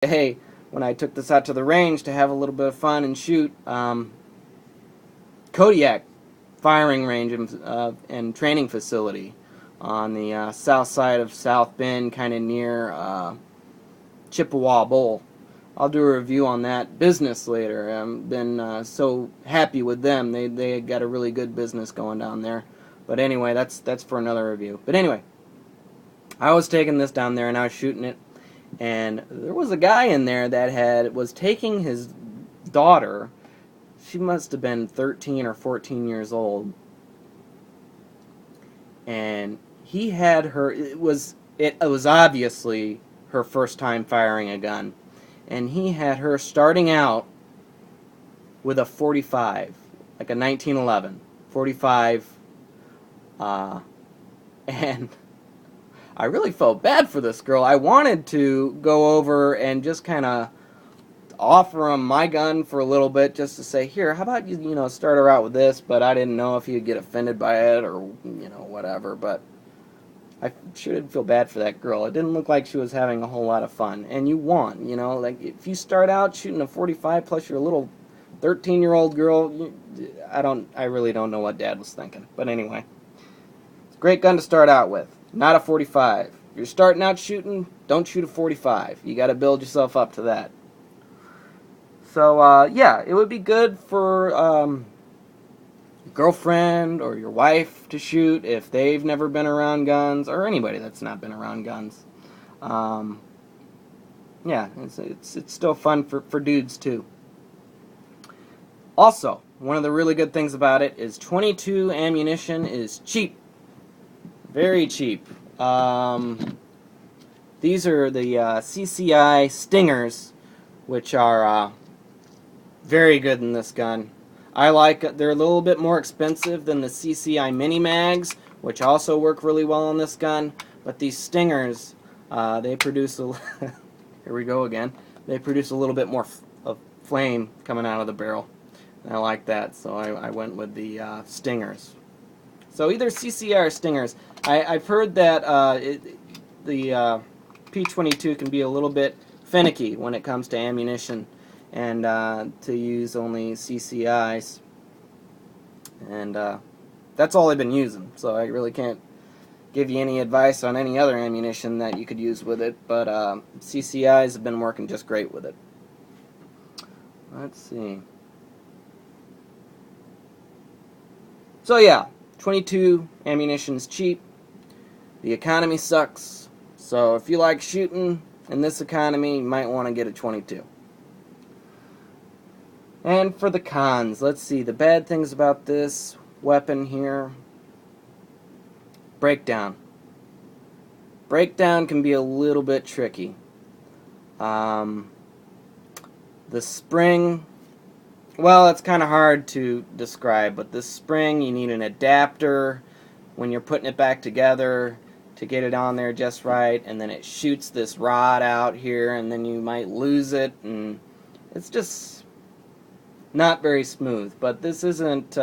Hey, when I took this out to the range to have a little bit of fun and shoot, Kodiak firing range and training facility on the south side of South Bend, kind of near Chippewa Bowl. I'll do a review on that business later. I've been so happy with them. They got a really good business going down there. But anyway, that's for another review. But anyway, I was taking this down there and I was shooting it, and there was a guy in there that was taking his daughter. She must have been 13 or 14 years old, and he had her. It was obviously her first time firing a gun, and he had her starting out with a 45, like a 1911 45, and I really felt bad for this girl. I wanted to go over and just kind of offer him my gun for a little bit, just to say, here, how about you start her out with this, but I didn't know if he'd get offended by it or, whatever, but I sure did feel bad for that girl. It didn't look like she was having a whole lot of fun, and you want, like, if you start out shooting a 45 plus you're a little 13-year-old girl, I really don't know what Dad was thinking, but anyway, it's a great gun to start out with, not a 45. If you're starting out shooting, don't shoot a 45. You got to build yourself up to that. So, yeah, it would be good for your girlfriend or your wife to shoot if they've never been around guns, or anybody that's not been around guns. Yeah, it's still fun for dudes, too. Also, one of the really good things about it is 22 ammunition is cheap. Very cheap. These are the CCI Stingers, which are very good in this gun. They're a little bit more expensive than the CCI Mini Mags, which also work really well on this gun. But these Stingers, they produce here we go again. They produce a little bit more of flame coming out of the barrel. And I like that, so I went with the Stingers. So either CCI or Stingers. I've heard that the P22 can be a little bit finicky when it comes to ammunition, and to use only CCIs, and that's all I've been using, so I really can't give you any advice on any other ammunition that you could use with it, but CCIs have been working just great with it. Let's see. So yeah, 22 ammunition is cheap. The economy sucks, so if you like shooting in this economy, you might want to get a 22. And for the cons, let's see, the bad things about this weapon here. Breakdown. Breakdown can be a little bit tricky. The spring, well, it's kind of hard to describe, but the spring, you need an adapter when you're putting it back together to get it on there just right, and then it shoots this rod out here, and then you might lose it, and it's just not very smooth. But this isn't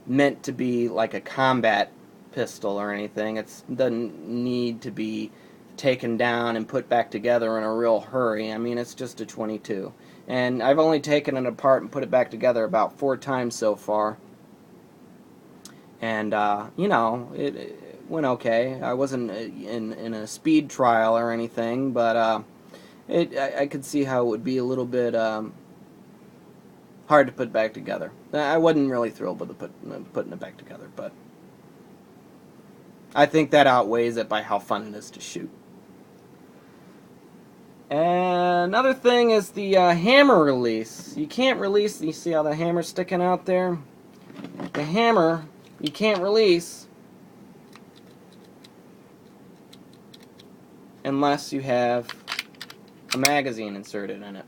meant to be like a combat pistol or anything. It doesn't need to be taken down and put back together in a real hurry. I mean, it's just a 22. And I've only taken it apart and put it back together about 4 times so far. And, it went okay. I wasn't in a speed trial or anything, but I could see how it would be a little bit hard to put back together. I wasn't really thrilled with putting it back together, but I think that outweighs it by how fun it is to shoot. And another thing is the hammer release. You can't release, you see how the hammer's sticking out there? The hammer, you can't release unless you have a magazine inserted in it.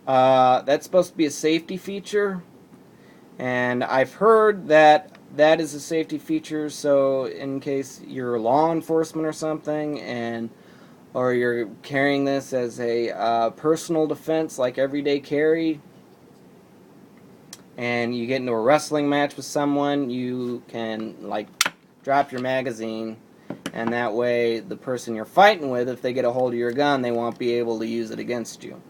That's supposed to be a safety feature, and I've heard that that is a safety feature, so in case you're law enforcement or something, or you're carrying this as a personal defense, like everyday carry, and you get into a wrestling match with someone, you can, like, drop your magazine and that way the person you're fighting with, if they get a hold of your gun, they won't be able to use it against you.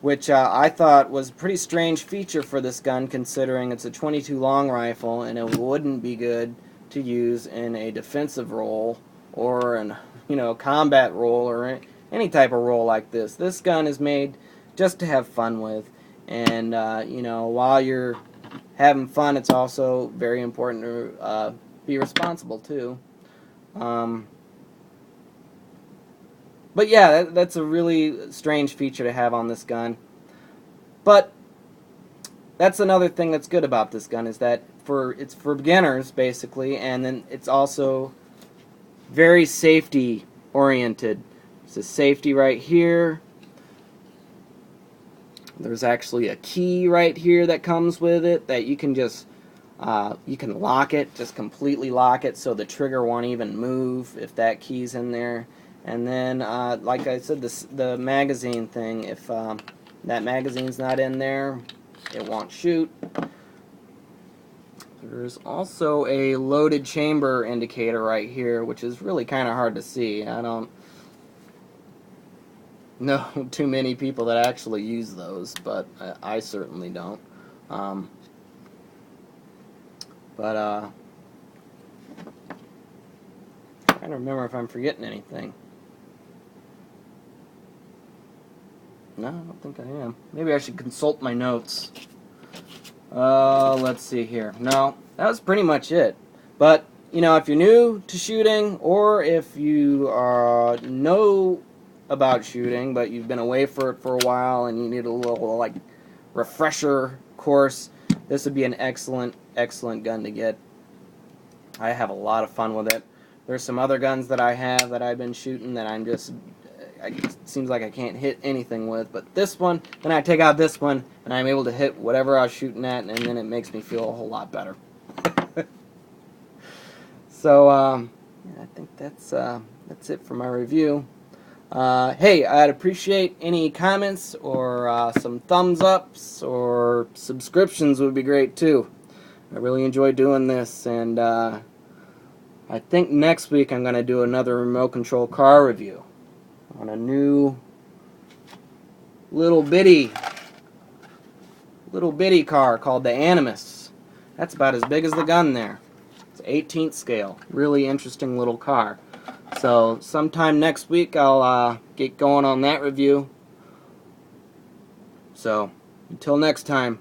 Which I thought was a pretty strange feature for this gun, considering it's a .22 long rifle and it wouldn't be good to use in a defensive role or an combat role or any type of role like this. This gun is made just to have fun with, and while you're having fun, it's also very important to be responsible too. But yeah, that's a really strange feature to have on this gun. But that's another thing that's good about this gun, is that it's for beginners basically, and then it's also very safety oriented. There's a safety right here. There's actually a key right here that comes with it that you can just you can lock it, just completely lock it, so the trigger won't even move if that key's in there. And then, like I said, the magazine thing, if that magazine's not in there, it won't shoot. There's also a loaded chamber indicator right here, which is really kind of hard to see. I don't know too many people that actually use those, but I certainly don't. Trying to remember if I'm forgetting anything. No, I don't think I am. Maybe I should consult my notes. Let's see here. No, that was pretty much it. But, if you're new to shooting, or if you know about shooting, but you've been away for it for a while and you need a little, refresher course, this would be an excellent, excellent gun to get. I have a lot of fun with it. There's some other guns that I have that I've been shooting that it seems like I can't hit anything with, but this one, then I take out this one, and I'm able to hit whatever I was shooting at, and then it makes me feel a whole lot better. So, I think that's it for my review. Hey, I'd appreciate any comments or some thumbs ups or subscriptions would be great too. I really enjoy doing this, and I think next week I'm going to do another remote control car review on a new little bitty car called the Animus. That's about as big as the gun there. It's 18th scale. Really interesting little car. So sometime next week I'll get going on that review. So until next time.